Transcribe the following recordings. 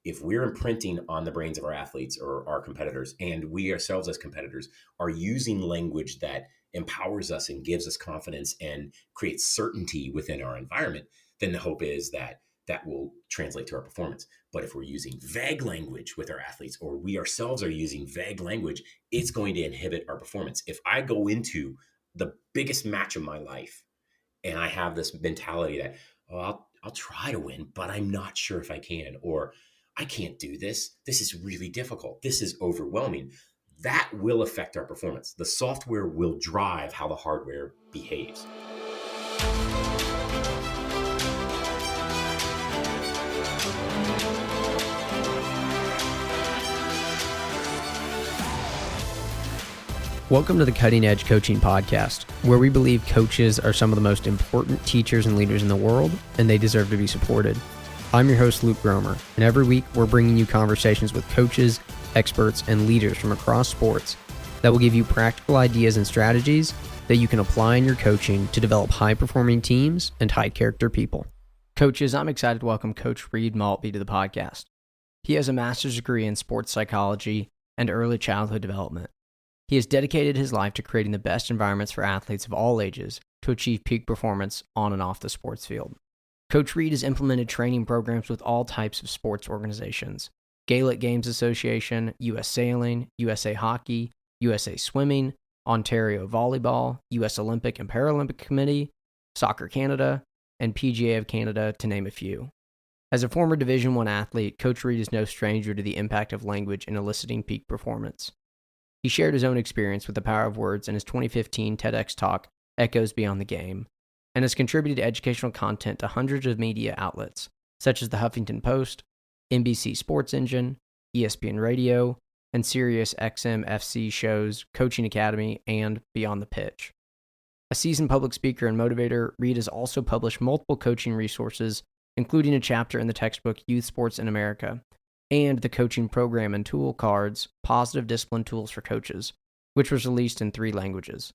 if we're imprinting on the brains of our athletes or our competitors, and we ourselves as competitors are using language that empowers us and gives us confidence and creates certainty within our environment, then the hope is that that will translate to our performance. But if we're using vague language with our athletes, or we ourselves are using vague language, it's going to inhibit our performance. If I go into the biggest match of my life and I have this mentality that, oh, I'll try to win, but I'm not sure if I can, or I can't do this. This is really difficult. This is overwhelming. That will affect our performance. The software will drive how the hardware behaves. Welcome to the Cutting Edge Coaching Podcast, where we believe coaches are some of the most important teachers and leaders in the world, and they deserve to be supported. I'm your host, Luke Gromer, and every week we're bringing you conversations with coaches, experts, and leaders from across sports that will give you practical ideas and strategies that you can apply in your coaching to develop high-performing teams and high-character people. Coaches, I'm excited to welcome Coach Reed Maltbie to the podcast. He has a master's degree in sports psychology and early childhood development. He has dedicated his life to creating the best environments for athletes of all ages to achieve peak performance on and off the sports field. Coach Reed has implemented training programs with all types of sports organizations: Gaelic Games Association, U.S. Sailing, USA Hockey, USA Swimming, Ontario Volleyball, U.S. Olympic and Paralympic Committee, Soccer Canada, and PGA of Canada, to name a few. As a former Division I athlete, Coach Reed is no stranger to the impact of language in eliciting peak performance. He shared his own experience with the power of words in his 2015 TEDx talk, Echoes Beyond the Game, and has contributed educational content to hundreds of media outlets, such as the Huffington Post, NBC Sports Engine, ESPN Radio, and Sirius XM FC shows Coaching Academy and Beyond the Pitch. A seasoned public speaker and motivator, Reed has also published multiple coaching resources, including a chapter in the textbook Youth Sports in America, and the coaching program and tool cards, Positive Discipline Tools for Coaches, which was released in 3 languages.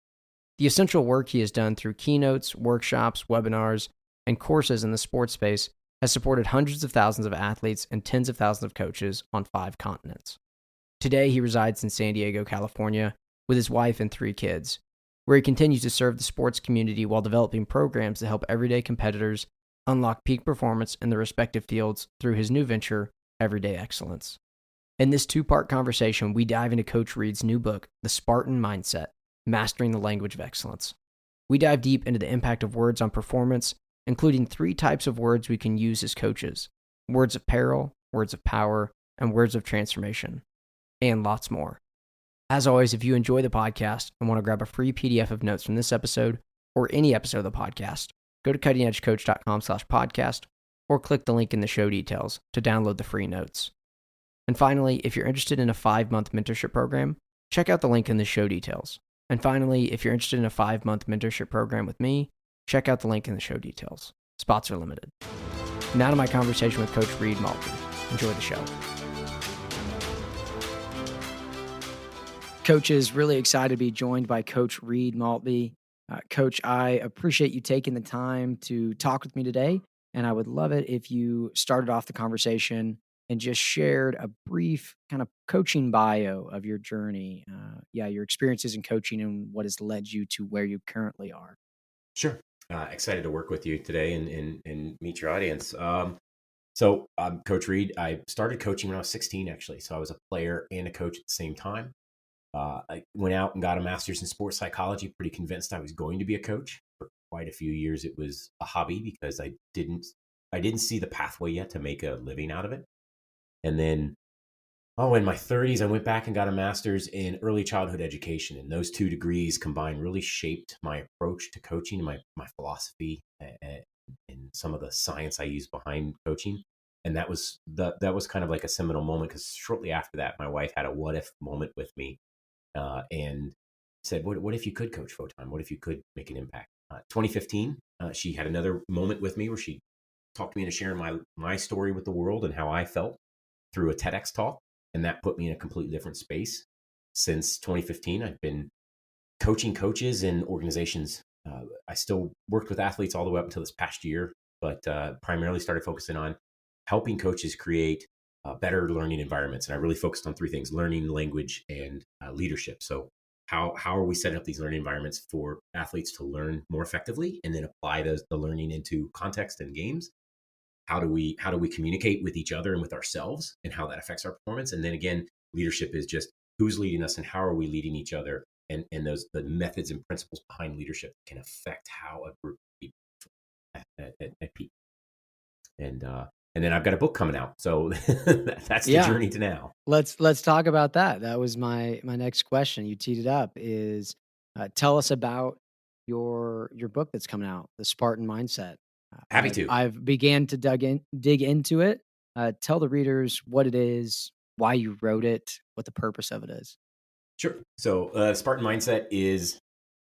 The essential work he has done through keynotes, workshops, webinars, and courses in the sports space has supported hundreds of thousands of athletes and tens of thousands of coaches on 5 continents. Today, he resides in San Diego, California, with his wife and 3 kids, where he continues to serve the sports community while developing programs that help everyday competitors unlock peak performance in their respective fields through his new venture, Everyday Excellence. In this 2-part conversation, we dive into Coach Reed's new book, The Spartan Mindset, Mastering the Language of Excellence. We dive deep into the impact of words on performance, including 3 types of words we can use as coaches: words of peril, words of power, and words of transformation, and lots more. As always, if you enjoy the podcast and want to grab a free PDF of notes from this episode or any episode of the podcast, go to cuttingedgecoach.com/podcast or click the link in the show details to download the free notes. And finally, if you're interested in a 5-month mentorship program, check out the link in the show details. And finally, if you're interested in a 5-month mentorship program with me, check out the link in the show details. Spots are limited. Now to my conversation with Coach Reed Maltbie. Enjoy the show. Coach is really excited to be joined by Coach Reed Maltbie. Coach, I appreciate you taking the time to talk with me today. And I would love it if you started off the conversation and just shared a brief kind of coaching bio of your journey, your experiences in coaching and what has led you to where you currently are. Sure. Excited to work with you today and meet your audience. So I'm Coach Reed. I started coaching when I was 16, actually. So I was a player and a coach at the same time. I went out and got a master's in sports psychology, pretty convinced I was going to be a coach. For quite a few years, it was a hobby because I didn't see the pathway yet to make a living out of it. And then, in my 30s, I went back and got a master's in early childhood education. And those 2 degrees combined really shaped my approach to coaching, my philosophy, and some of the science I use behind coaching. And that was kind of like a seminal moment, because shortly after that, my wife had a what if moment with me and said, what if you could coach full time? What if you could make an impact? 2015, she had another moment with me where she talked me into sharing my story with the world and how I felt through a TEDx talk. And that put me in a completely different space. Since 2015, I've been coaching coaches in organizations. I still worked with athletes all the way up until this past year, but primarily started focusing on helping coaches create better learning environments. And I really focused on three things: learning, language, and leadership. So how are we setting up these learning environments for athletes to learn more effectively and then apply the learning into context and games? How do we communicate with each other and with ourselves, and how that affects our performance? And then again, leadership is just who's leading us and how are we leading each other, and those the methods and principles behind leadership can affect how a group of people at peak. And then I've got a book coming out, so that's the Yeah. journey to now. Let's talk about that. That was my next question. You teed it up. Is tell us about your book that's coming out, the Spartan Mindset. Happy to. I've began to dig into it. Tell the readers what it is, why you wrote it, what the purpose of it is. Sure. So Spartan Mindset is,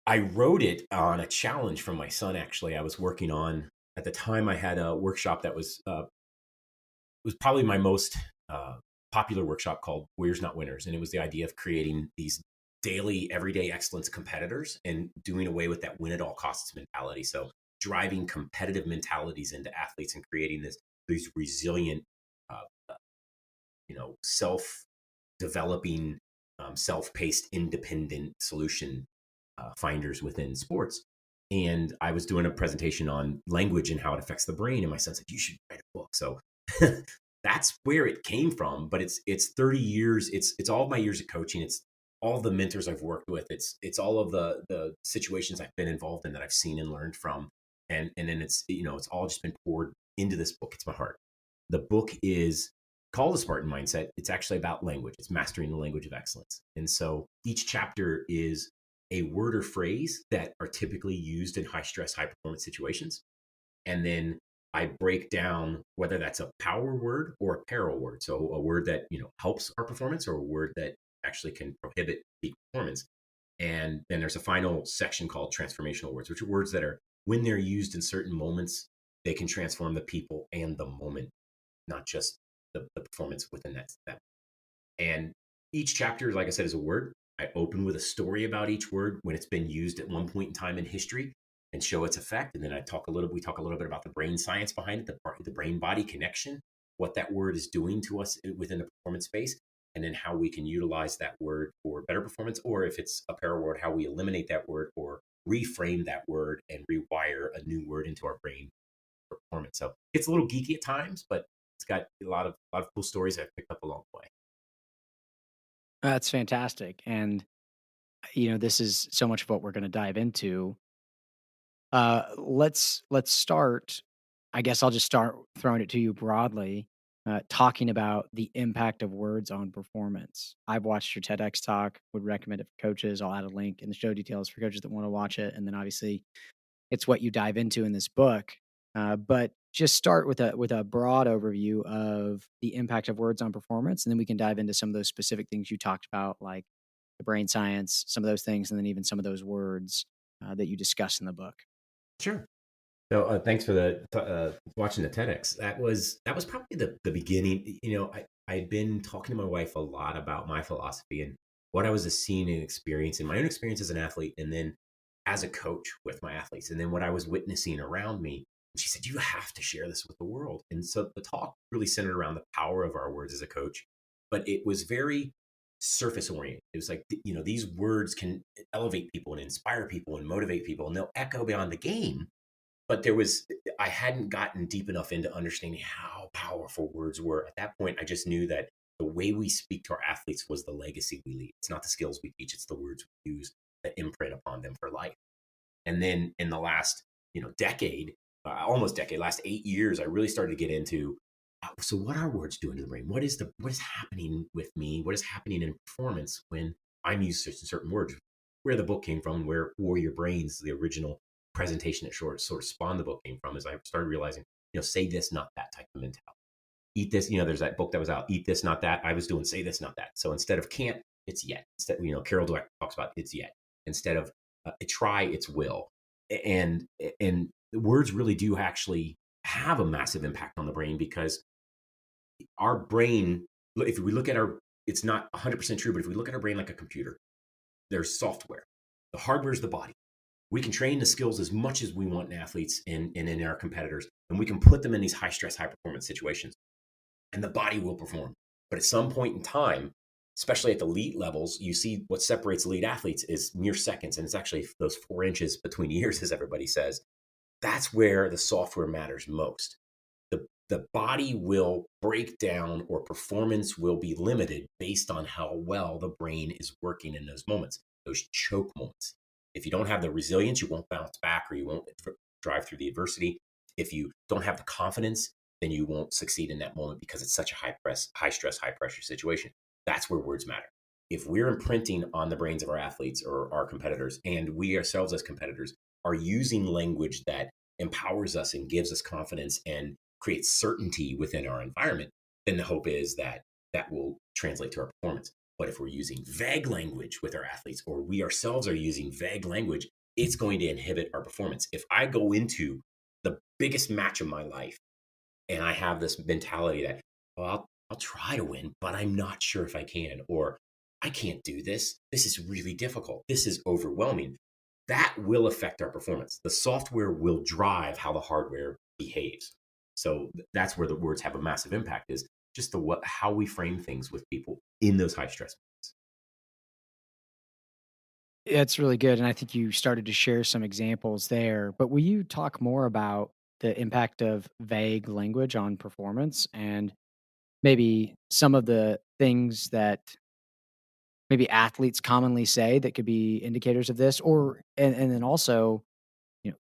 I wrote it on a challenge from my son. Actually, I was working on, at the time I had a workshop that was probably my most popular workshop, called Warriors Not Winners. And it was the idea of creating these daily, everyday excellence competitors and doing away with that win at all costs mentality. So driving competitive mentalities into athletes and creating these resilient, uh, self-developing, self-paced, independent solution finders within sports. And I was doing a presentation on language and how it affects the brain. And my son said, "You should write a book." So that's where it came from. But it's 30 years. It's all of my years of coaching. It's all the mentors I've worked with. It's all of the situations I've been involved in that I've seen and learned from. And then it's all just been poured into this book. It's my heart. The book is called The Spartan Mindset. It's actually about language. It's mastering the language of excellence. And so each chapter is a word or phrase that are typically used in high stress, high performance situations. And then I break down whether that's a power word or a peril word. So a word that, helps our performance, or a word that actually can prohibit peak performance. And then there's a final section called transformational words, which are words that are, when they're used in certain moments, they can transform the people and the moment, not just the performance within that. And each chapter, like I said, is a word. I open with a story about each word when it's been used at one point in time in history, and show its effect. And then we talk a little bit about the brain science behind it, the brain body connection, what that word is doing to us within the performance space, and then how we can utilize that word for better performance, or if it's a para word, how we eliminate that word or reframe that word and rewire a new word into our brain for performance. So it's a little geeky at times, but it's got a lot of cool stories I've picked up along the way. That's fantastic. And this is so much of what we're going to dive into. Let's start. I guess I'll just start throwing it to you broadly, talking about the impact of words on performance. I've watched your TEDx talk. Would recommend it for coaches. I'll add a link in the show details for coaches that want to watch it, and then obviously it's what you dive into in this book. But just start with a broad overview of the impact of words on performance, and then we can dive into some of those specific things you talked about, like the brain science, some of those things, and then even some of those words that you discuss in the book. Sure. So thanks for watching the TEDx. That was probably the beginning. I'd been talking to my wife a lot about my philosophy and what I was seeing and experiencing, my own experience as an athlete, and then as a coach with my athletes, and then what I was witnessing around me. And she said, "You have to share this with the world." And so the talk really centered around the power of our words as a coach, but it was very surface oriented. It was like, these words can elevate people and inspire people and motivate people, and they'll echo beyond the game. But I hadn't gotten deep enough into understanding how powerful words were. At that point, I just knew that the way we speak to our athletes was the legacy we leave. It's not the skills we teach, it's the words we use that imprint upon them for life. And then in the last, decade, almost decade, last 8 years, I really started to get into, so what are words doing to the brain? What is happening with me? What is happening in performance when I'm using certain words? Where the book came from, where Warrior Brains, the original presentation that sort of spawned the book, came from, is I started realizing, say this, not that type of mentality. Eat this, there's that book that was out, Eat This, Not That. I was doing say this, not that. So instead of can't, it's yet. Instead, Carol Dweck talks about it's yet. Instead of try, it's will. And the words really do actually have a massive impact on the brain, because our brain, if we look at it's not 100% true, but if we look at our brain like a computer, there's software. The hardware is the body. We can train the skills as much as we want in athletes and in our competitors, and we can put them in these high stress, high performance situations. and the body will perform. But at some point in time, especially at the elite levels, you see what separates elite athletes is mere seconds. And it's actually those 4 inches between ears, as everybody says. That's where the software matters most. The body will break down, or performance will be limited based on how well the brain is working in those moments, those choke moments. If you don't have the resilience, you won't bounce back, or you won't drive through the adversity. If you don't have the confidence, then you won't succeed in that moment, because it's such a high stress, high pressure situation. That's where words matter. If we're imprinting on the brains of our athletes or our competitors, and we ourselves as competitors are using language that empowers us and gives us confidence and creates certainty within our environment, then the hope is that that will translate to our performance. But if we're using vague language with our athletes, or we ourselves are using vague language, it's going to inhibit our performance. If I go into the biggest match of my life and I have this mentality that, well, I'll try to win, but I'm not sure if I can, or I can't do this. This is really difficult. This is overwhelming. That will affect our performance. The software will drive how the hardware behaves. So that's where the words have a massive impact, is just how we frame things with people in those high stress moments. That's really good, and I think you started to share some examples there, but will you talk more about the impact of vague language on performance, and maybe some of the things that maybe athletes commonly say that could be indicators of this? Or and then also,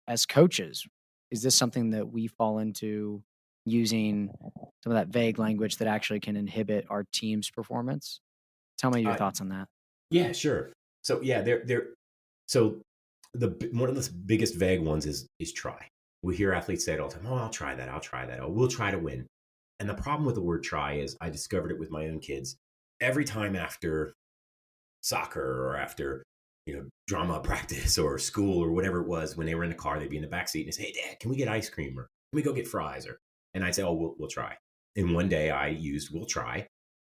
as coaches, is this something that we fall into, using some of that vague language that actually can inhibit our team's performance? Tell me your Uh, thoughts on that. yeah, sure. So yeah, so one of the biggest vague ones is try. We hear athletes say it all the time. Oh, I'll try that. I'll try that. Oh, we'll try to win. And the problem with the word try is, I discovered it with my own kids. Every time after soccer, or after drama practice or school or whatever it was, when they were in the car, they'd be in the back seat and say, "Hey, Dad, can we get ice cream, or can we go get fries?" And I'd say, "Oh, we'll try." And one day I used "we'll try,"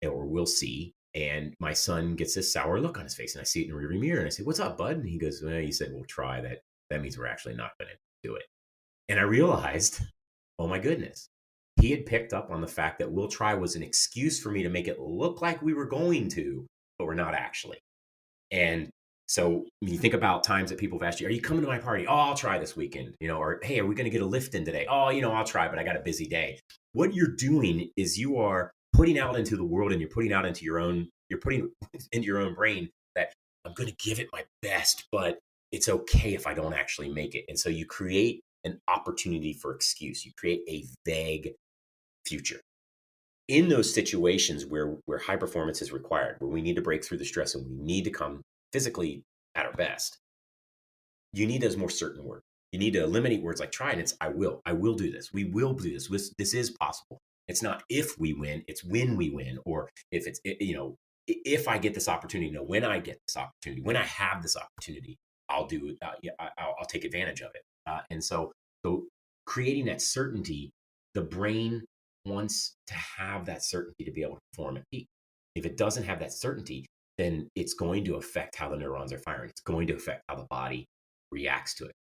or "we'll see," and my son gets this sour look on his face, and I see it in the rearview mirror, and I say, "What's up, bud?" And he goes, "Well, you said we'll try. That means we're actually not going to do it." And I realized, oh my goodness, he had picked up on the fact that "we'll try" was an excuse for me to make it look like we were going to, but we're not actually. And so when you think about times that people have asked you, "Are you coming to my party?" "Oh, I'll try this weekend," or, "Hey, are we going to get a lift in today?" "Oh, I'll try, but I got a busy day." What you're doing is you are putting out into the world, and you're putting into your own brain that I'm going to give it my best, but it's okay if I don't actually make it. And so you create an opportunity for excuse. You create a vague future. In those situations where high performance is required, where we need to break through the stress and we need to come physically at our best, you need those more certain words. You need to eliminate words like try, and it's I will do this. We will do this. This is possible. It's not if we win, it's when we win, or if I get this opportunity. No, when I get this opportunity, when I have this opportunity, I'll do it. Yeah, I'll take advantage of it. And so creating that certainty, the brain wants to have that certainty to be able to perform at peak. If it doesn't have that certainty, then it's going to affect how the neurons are firing. It's going to affect how the body reacts to it.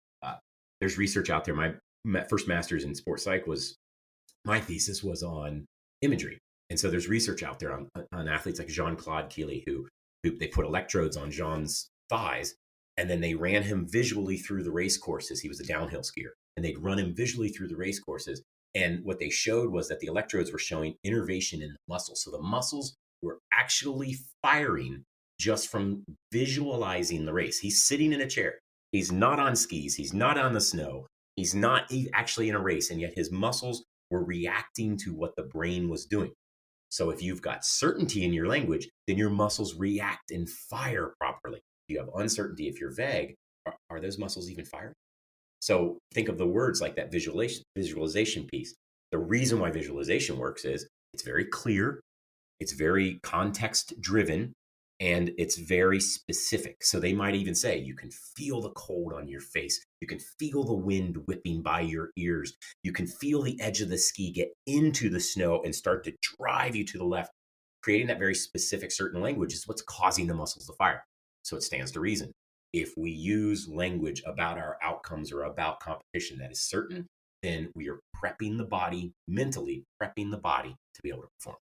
There's research out there. My first master's in sports psych my thesis was on imagery. And so there's research out there on athletes like Jean-Claude Keely, who they put electrodes on Jean's thighs, and then they ran him visually through the race courses. He was a downhill skier, and they'd run him visually through the race courses. And what they showed was that the electrodes were showing innervation in the muscles. So the muscles were actually firing just from visualizing the race. He's sitting in a chair. He's not on skis. He's not on the snow. He's not actually in a race. And yet his muscles were reacting to what the brain was doing. So if you've got certainty in your language, then your muscles react and fire properly. If you have uncertainty, if you're vague, are those muscles even firing? So think of the words like that visualization piece. The reason why visualization works is it's very clear, it's very context driven, and it's very specific. So they might even say, you can feel the cold on your face. You can feel the wind whipping by your ears. You can feel the edge of the ski get into the snow and start to drive you to the left. Creating that very specific, certain language is what's causing the muscles to fire. So it stands to reason. If we use language about our outcomes or about competition that is certain, then we are prepping the body, mentally prepping the body to be able to perform.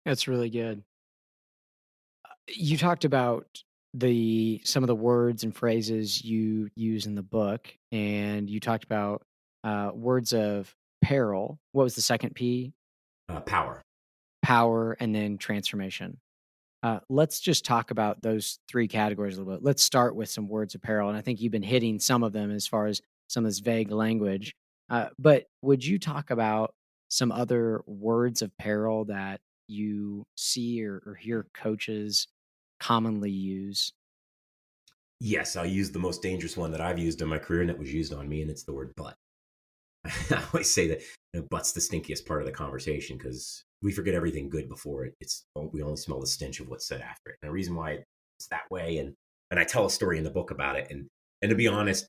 That's really good. You talked about some of the words and phrases you use in the book, and you talked about words of peril. What was the second P? Power. Power, and then transformation. Let's just talk about those three categories a little bit. Let's start with some words of peril, and I think you've been hitting some of them as far as some of this vague language. But would you talk about some other words of peril that you see or hear coaches commonly use? Yes, I'll use the most dangerous one that I've used in my career, and that was used on me, and it's the word but. I always say that butt's the stinkiest part of the conversation because we forget everything good before it. We only smell the stench of what's said after it. And the reason why it's that way, and I tell a story in the book about it. And to be honest,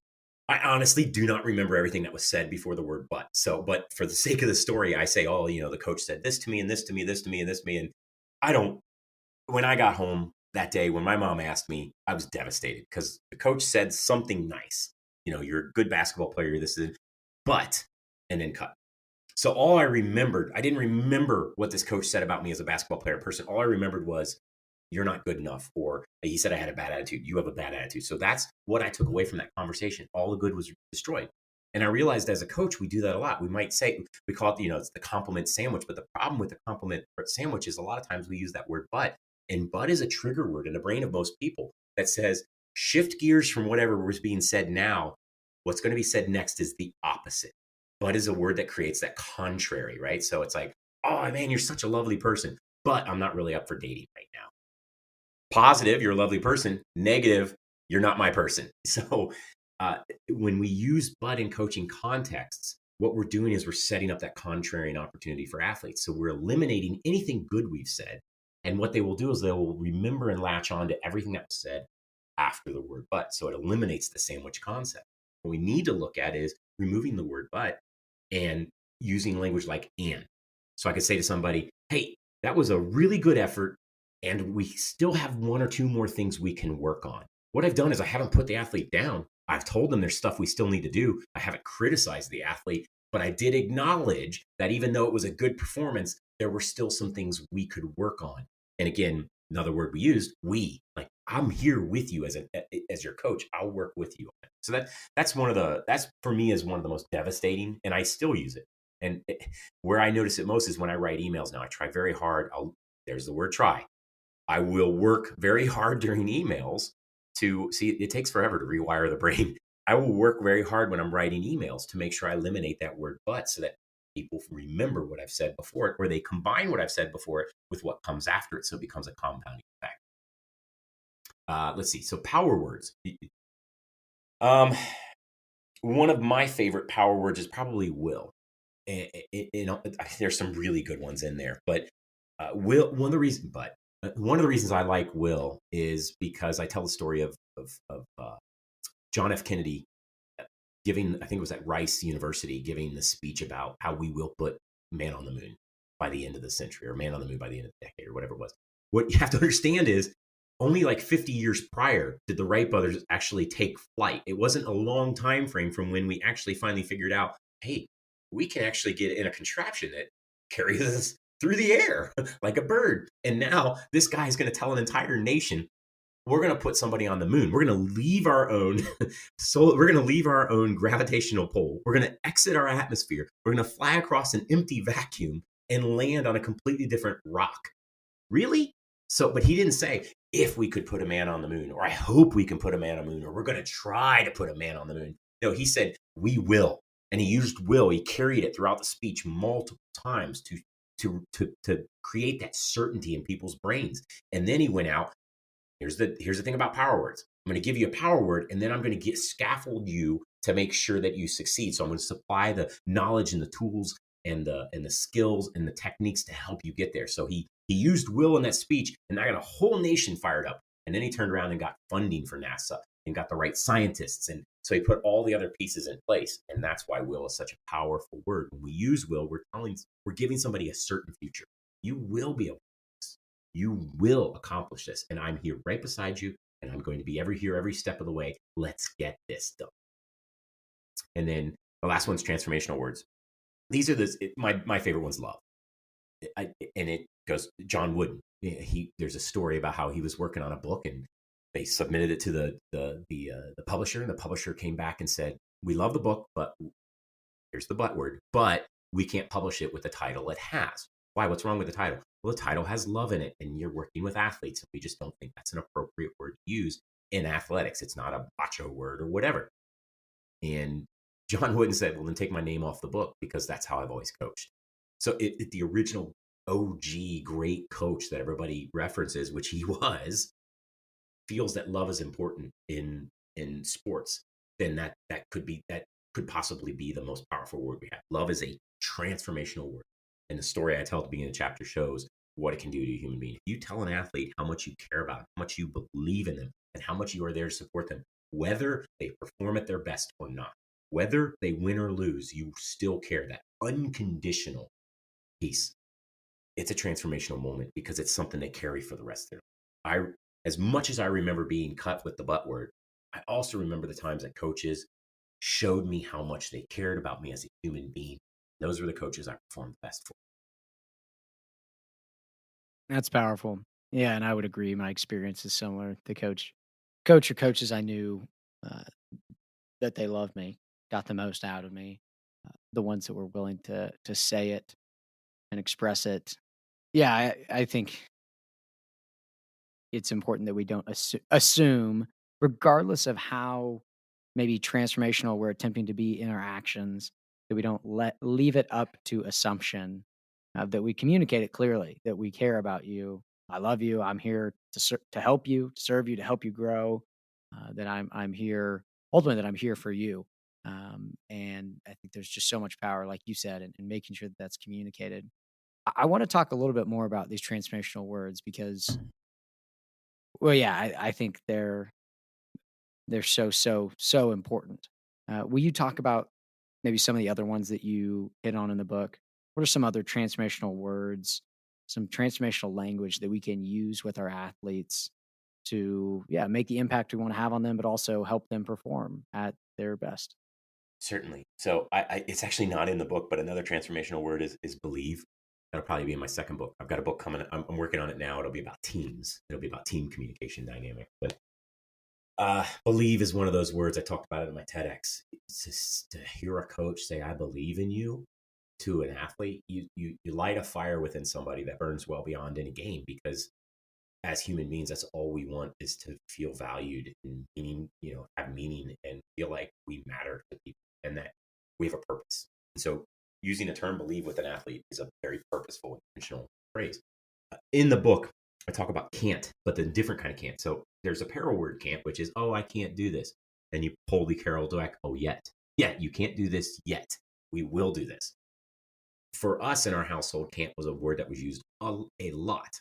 I honestly do not remember everything that was said before the word but. So, but for the sake of the story, I say, oh, the coach said this to me and this to me, this to me and this to me, and I don't. When I got home that day, when my mom asked me, I was devastated because the coach said something nice. You're a good basketball player. This is, but, and then cut. So all I remembered, I didn't remember what this coach said about me as a basketball player person. All I remembered was, you're not good enough, or he said I had a bad attitude. You have a bad attitude. So that's what I took away from that conversation. All the good was destroyed. And I realized as a coach, we do that a lot. We might say, we call it, it's the compliment sandwich. But the problem with the compliment sandwich is a lot of times we use that word but. And but is a trigger word in the brain of most people that says, shift gears from whatever was being said now. What's going to be said next is the opposite. But is a word that creates that contrary, right? So it's like, oh man, you're such a lovely person, but I'm not really up for dating right now. Positive, you're a lovely person. Negative, you're not my person. So when we use but in coaching contexts, what we're doing is we're setting up that contrarian opportunity for athletes. So we're eliminating anything good we've said. And what they will do is they will remember and latch on to everything that was said after the word but. So it eliminates the sandwich concept. What we need to look at is removing the word but and using language like and. So I could say to somebody, hey, that was a really good effort, and we still have one or two more things we can work on. What I've done is I haven't put the athlete down. I've told them there's stuff we still need to do. I haven't criticized the athlete, but I did acknowledge that even though it was a good performance, there were still some things we could work on. And again, another word we used, we. Like, I'm here with you as your coach. I'll work with you. So that's for me is one of the most devastating, and I still use it. And where I notice it most is when I write emails now. I try very hard. There's the word try. I will work very hard during emails to see, it takes forever to rewire the brain. I will work very hard when I'm writing emails to make sure I eliminate that word but, so that people remember what I've said before it, or they combine what I've said before it with what comes after it. So it becomes a compounding effect. Let's see. So power words. One of my favorite power words is probably will. And, there's some really good ones in there, but will, one of the reasons I like will is because I tell the story of John F. Kennedy giving, I think it was at Rice University, giving the speech about how we will put man on the moon by the end of the century, or man on the moon by the end of the decade, or whatever it was. What you have to understand is only like 50 years prior did the Wright brothers actually take flight. It wasn't a long time frame from when we actually finally figured out, hey, we can actually get in a contraption that carries us through the air like a bird. And now this guy is going to tell an entire nation, we're going to put somebody on the moon. We're going to leave our own we're going to leave our own gravitational pull. We're going to exit our atmosphere. We're going to fly across an empty vacuum and land on a completely different rock. Really? So, but he didn't say, if we could put a man on the moon, or I hope we can put a man on the moon, or we're going to try to put a man on the moon. No, he said, we will. And he used will. He carried it throughout the speech multiple times to create that certainty in people's brains. And then he went out. Here's the thing about power words. I'm going to give you a power word, and then I'm going to scaffold you to make sure that you succeed. So I'm going to supply the knowledge and the tools and the skills and the techniques to help you get there. So he used will in that speech, and I got a whole nation fired up. And then he turned around and got funding for NASA and got the right scientists. And so he put all the other pieces in place. And that's why will is such a powerful word. When we use will, we're giving somebody a certain future. You will be able to do this. You will accomplish this. And I'm here right beside you. And I'm going to be here every step of the way. Let's get this done. And then the last one's transformational words. These are my favorite one's love. And it goes John Wooden. There's a story about how he was working on a book and they submitted it to the publisher, and the publisher came back and said, "We love the book, but here's the but word, but we can't publish it with the title it has." Why? What's wrong with the title? Well, the title has love in it, and you're working with athletes, and we just don't think that's an appropriate word to use in athletics. It's not a macho word or whatever. And John Wooden said, "Well, then take my name off the book because that's how I've always coached." So the original OG great coach that everybody references, which he was, feels that love is important in sports, then that could possibly be the most powerful word we have. Love is a transformational word. And the story I tell at the beginning of the chapter shows what it can do to a human being. If you tell an athlete how much you care about them, how much you believe in them, and how much you are there to support them, whether they perform at their best or not, whether they win or lose, you still care, that unconditional piece. It's a transformational moment because it's something they carry for the rest of their life. As much as I remember being cut with the butt word, I also remember the times that coaches showed me how much they cared about me as a human being. Those were the coaches I performed best for. That's powerful. Yeah, and I would agree. My experience is similar. The coach or coaches I knew uh, that they loved me, got the most out of me. The ones that were willing to say it and express it. Yeah, I think it's important that we don't assume, regardless of how maybe transformational we're attempting to be in our actions, that we don't leave it up to assumption. That we communicate it clearly, that we care about you. I love you. I'm here to help you, to serve you, to help you grow. That I'm here ultimately. That I'm here for you. And I think there's just so much power, like you said, in making sure that that's communicated. I want to talk a little bit more about these transformational words because, well, yeah, I think they're so important. Will you talk about maybe some of the other ones that you hit on in the book? What are some other transformational words, some transformational language that we can use with our athletes to, yeah, make the impact we want to have on them, but also help them perform at their best? Certainly. So it's actually not in the book, but another transformational word is believe. That'll probably be in my second book. I've got a book coming. I'm working on it now. It'll be about teams. It'll be about team communication dynamic. But believe is one of those words. I talked about it in my TEDx. It's just to hear a coach say, "I believe in you," to an athlete, you light a fire within somebody that burns well beyond any game, because as human beings, that's all we want, is to feel valued and meaning, have meaning and feel like we matter to people and that we have a purpose. And so using the term believe with an athlete is a very purposeful, intentional phrase. In the book, I talk about can't, but the different kind of can't. So there's a peril word can't, which is, "Oh, I can't do this." And you pull the Carol Dweck, "Oh, yet. Yeah, you can't do this yet. We will do this." For us in our household, can't was a word that was used a lot.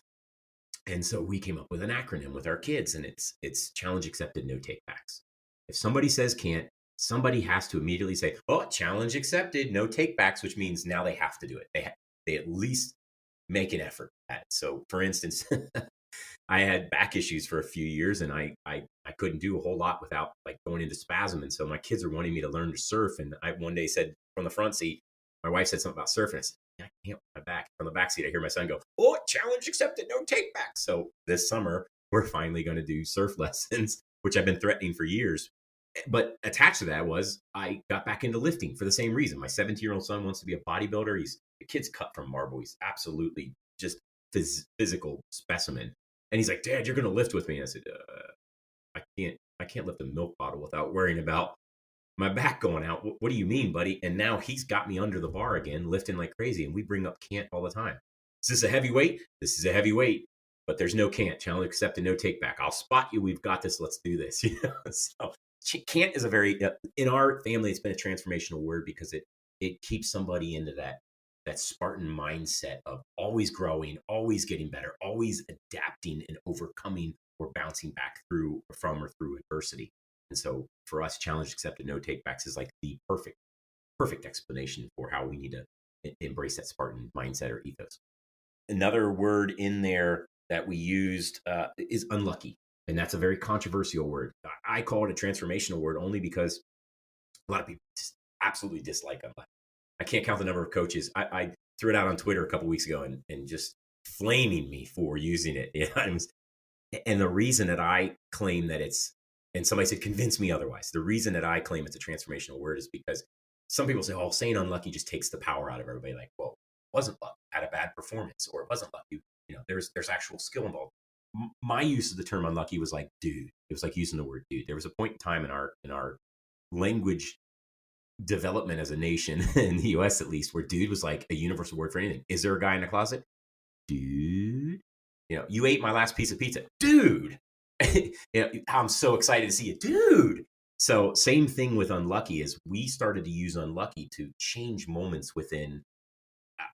And so we came up with an acronym with our kids, and it's challenge accepted, no take backs. If somebody says can't, somebody has to immediately say, "Oh, challenge accepted, no take backs," which means now they have to do it. They at least make an effort at it. So for instance, I had back issues for a few years, and I couldn't do a whole lot without like going into spasm. And so my kids are wanting me to learn to surf. And I one day said from the front seat, my wife said something about surfing. I said, "I can't with my back." From the back seat, I hear my son go, "Oh, challenge accepted, no take back." So this summer, we're finally going to do surf lessons, which I've been threatening for years. But attached to that was I got back into lifting for the same reason. My 17-year-old son wants to be a bodybuilder. The kid's cut from marble. He's absolutely just physical specimen. And he's like, "Dad, you're going to lift with me." And I said, I can't lift a milk bottle without worrying about my back going out. What do you mean, buddy? And now he's got me under the bar again, lifting like crazy. And we bring up can't all the time. Is this a heavy weight? This is a heavy weight, but there's no can't. Challenge accepted, no take back. I'll spot you. We've got this. Let's do this. So can't is a very, in our family, it's been a transformational word because it keeps somebody into that Spartan mindset of always growing, always getting better, always adapting and overcoming or bouncing back through adversity. And so for us, challenge accepted, no takebacks is like the perfect explanation for how we need to embrace that Spartan mindset or ethos. Another word in there that we used is unlucky. And that's a very controversial word. I call it a transformational word only because a lot of people just absolutely dislike unlucky. I can't count the number of coaches. I threw it out on Twitter a couple weeks ago and just flaming me for using it. And the reason that I claim that and somebody said, convince me otherwise. The reason that I claim it's a transformational word is because some people say, oh, saying unlucky just takes the power out of everybody. Like, well, it wasn't luck, had a bad performance, or it wasn't luck. There's actual skill involved. My use of the term unlucky was like, dude. It was like using the word dude. There was a point in time in our language development as a nation, in the US at least, where dude was like a universal word for anything. Is there a guy in the closet? Dude. You ate my last piece of pizza. Dude. I'm so excited to see you. Dude. So same thing with unlucky is we started to use unlucky to change moments within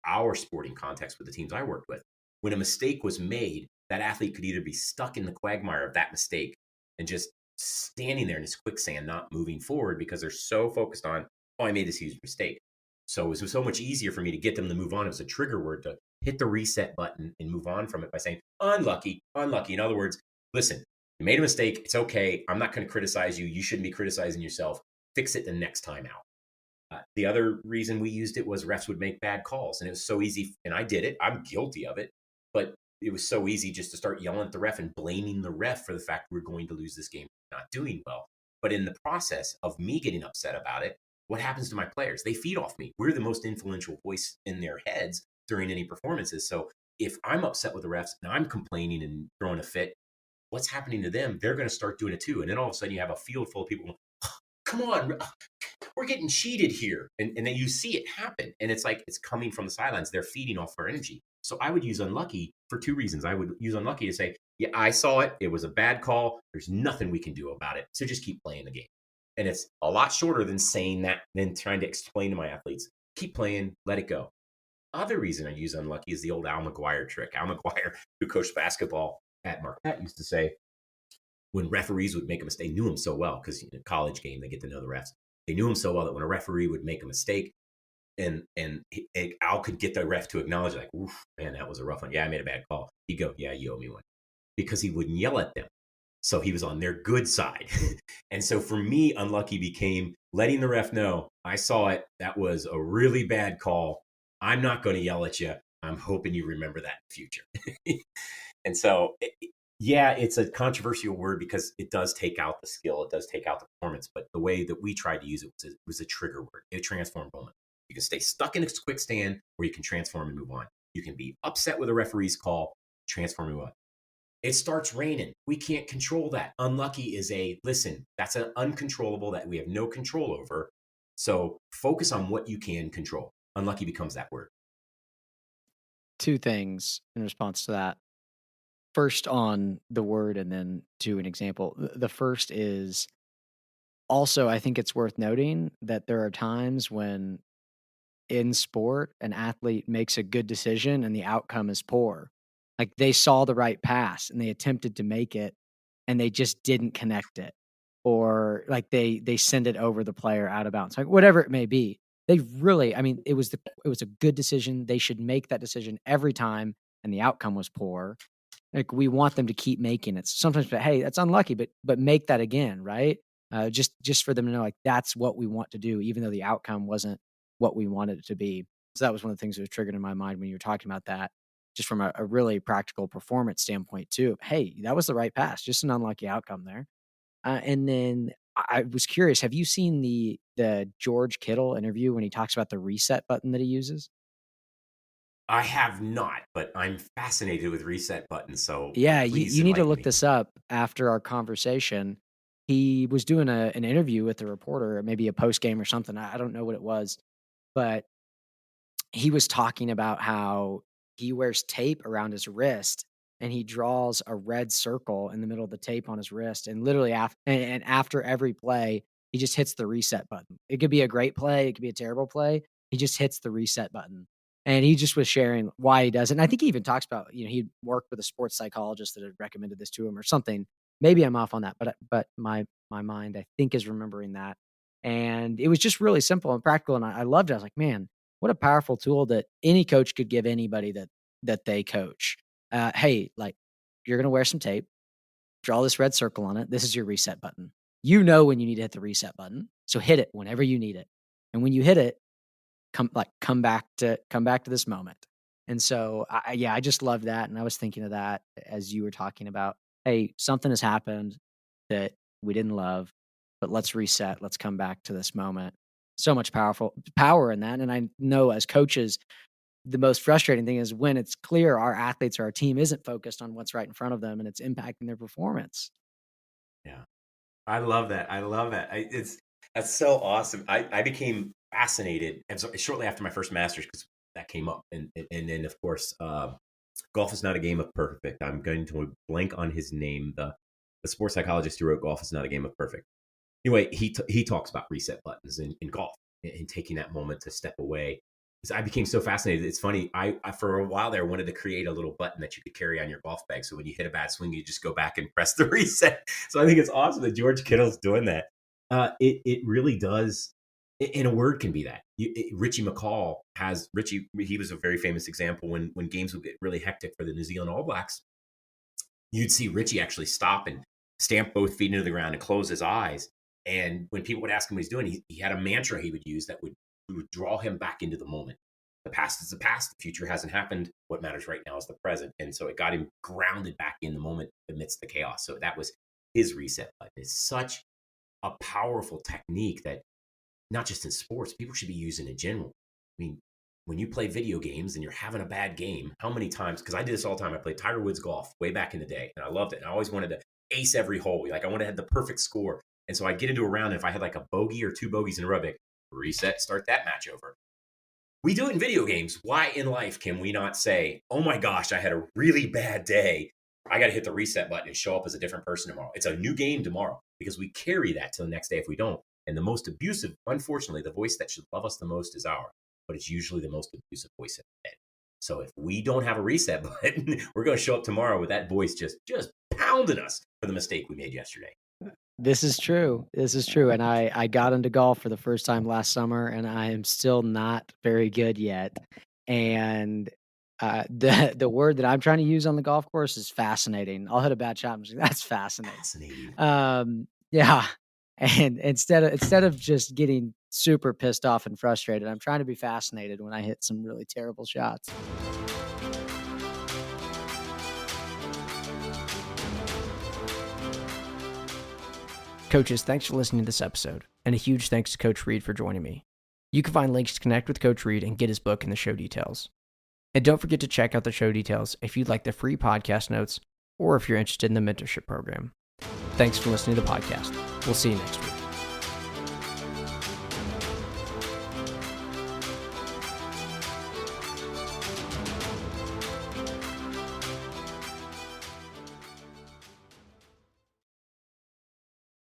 our sporting context with the teams I worked with. When a mistake was made, that athlete could either be stuck in the quagmire of that mistake and just standing there in this quicksand, not moving forward because they're so focused on, oh, I made this huge mistake. So it was so much easier for me to get them to move on. It was a trigger word to hit the reset button and move on from it by saying, unlucky, unlucky. In other words, listen, you made a mistake. It's okay. I'm not going to criticize you. You shouldn't be criticizing yourself. Fix it the next time out. The other reason we used it was refs would make bad calls, and it was so easy. And I did it. I'm guilty of it. But it was so easy just to start yelling at the ref and blaming the ref for the fact we're going to lose this game, not doing well. But in the process of me getting upset about it, what happens to my players? They feed off me. We're the most influential voice in their heads during any performances. So if I'm upset with the refs and I'm complaining and throwing a fit, what's happening to them? They're going to start doing it too. And then all of a sudden you have a field full of people going, oh, come on, we're getting cheated here. And then you see it happen. And it's like, it's coming from the sidelines. They're feeding off our energy. So I would use unlucky for two reasons. I would use unlucky to say, yeah, I saw it. It was a bad call. There's nothing we can do about it. So just keep playing the game. And it's a lot shorter than saying that, than trying to explain to my athletes, keep playing, let it go. Other reason I use unlucky is the old Al McGuire trick. Al McGuire, who coached basketball at Marquette, used to say, when referees would make a mistake, knew him so well, because college game, they get to know the refs. They knew him so well that when a referee would make a mistake, and Al could get the ref to acknowledge, like, oof, man, that was a rough one. Yeah, I made a bad call. He'd go, yeah, you owe me one. Because he wouldn't yell at them. So he was on their good side. And so for me, unlucky became letting the ref know, I saw it. That was a really bad call. I'm not going to yell at you. I'm hoping you remember that in the future. And so, yeah, it's a controversial word because it does take out the skill. It does take out the performance. But the way that we tried to use it was a trigger word. It transformed moment. You can stay stuck in a quick stand, or you can transform and move on. You can be upset with a referee's call, transform and move on. It starts raining. We can't control that. Unlucky is listen, that's an uncontrollable that we have no control over. So focus on what you can control. Unlucky becomes that word. Two things in response to that. First on the word, and then to an example. The first is also, I think it's worth noting that there are times when in sport, an athlete makes a good decision and the outcome is poor. Like they saw the right pass and they attempted to make it and they just didn't connect it. Or like they send it over the player out of bounds. Like whatever it may be. They really, I mean, it was a good decision. They should make that decision every time and the outcome was poor. Like we want them to keep making it. Sometimes, but hey, that's unlucky, but make that again, right? Just for them to know, like that's what we want to do, even though the outcome wasn't what we wanted it to be. So that was one of the things that was triggered in my mind when you were talking about that, just from a really practical performance standpoint too. Hey, that was the right pass, just an unlucky outcome there. And then I was curious, have you seen the George Kittle interview when he talks about the reset button that he uses? I have not, but I'm fascinated with reset buttons. So Yeah, please you need to enlighten look me. this up after our conversation. He was doing an interview with a reporter, maybe a post game or something. I don't know what it was, but he was talking about how he wears tape around his wrist and he draws a red circle in the middle of the tape on his wrist. And literally after every play, he just hits the reset button. It could be a great play, it could be a terrible play. He just hits the reset button. And he just was sharing why he does it. And I think he even talks about, he worked with a sports psychologist that had recommended this to him or something. Maybe I'm off on that, but my mind, I think, is remembering that. And it was just really simple and practical. And I loved it. I was like, man, what a powerful tool that any coach could give anybody that they coach. Hey, like you're gonna wear some tape, draw this red circle on it. This is your reset button. You know when you need to hit the reset button, so hit it whenever you need it. And when you hit it, come back to this moment. And so I just love that. And I was thinking of that as you were talking about, hey, something has happened that we didn't love, but let's reset. Let's come back to this moment. So much power in that. And I know as coaches, the most frustrating thing is when it's clear our athletes or our team isn't focused on what's right in front of them and it's impacting their performance. Yeah. I love that. I love that. That's so awesome. I became fascinated, and so shortly after my first Masters, because that came up, and then of course, golf is not a game of perfect. I'm going to blank on his name. The sports psychologist who wrote Golf is Not a Game of Perfect. Anyway, he talks about reset buttons in golf and taking that moment to step away. Because I became so fascinated. It's funny. I for a while there wanted to create a little button that you could carry on your golf bag. So when you hit a bad swing, you just go back and press the reset. So I think it's awesome that George Kittle's doing that. It really does. In a word, can be that. Richie McCall he was a very famous example when games would get really hectic for the New Zealand All Blacks. You'd see Richie actually stop and stamp both feet into the ground and close his eyes. And when people would ask him what he's doing, he had a mantra he would use that would draw him back into the moment. The past is the past. The future hasn't happened. What matters right now is the present. And so it got him grounded back in the moment amidst the chaos. So that was his reset button. It's such a powerful technique that not just in sports, people should be using in general. I mean, when you play video games and you're having a bad game, how many times, because I did this all the time. I played Tiger Woods golf way back in the day, and I loved it. And I always wanted to ace every hole. Like I wanted to have the perfect score. And so I'd get into a round, and if I had like a bogey or two bogeys in a row, I'd reset, start that match over. We do it in video games. Why in life can we not say, oh my gosh, I had a really bad day. I got to hit the reset button and show up as a different person tomorrow. It's a new game tomorrow, because we carry that to the next day if we don't. And the most abusive, unfortunately, the voice that should love us the most is ours, but it's usually the most abusive voice in the head. So if we don't have a reset button, we're going to show up tomorrow with that voice just pounding us for the mistake we made yesterday. This is true. This is true. And I got into golf for the first time last summer, and I am still not very good yet. And the word that I'm trying to use on the golf course is fascinating. I'll hit a bad shot. I'm just like, that's fascinating. Yeah. And instead of just getting super pissed off and frustrated, I'm trying to be fascinated when I hit some really terrible shots. Coaches, thanks for listening to this episode, and a huge thanks to Coach Reed for joining me. You can find links to connect with Coach Reed and get his book in the show details. And don't forget to check out the show details if you'd like the free podcast notes or if you're interested in the mentorship program. Thanks for listening to the podcast. We'll see you next week.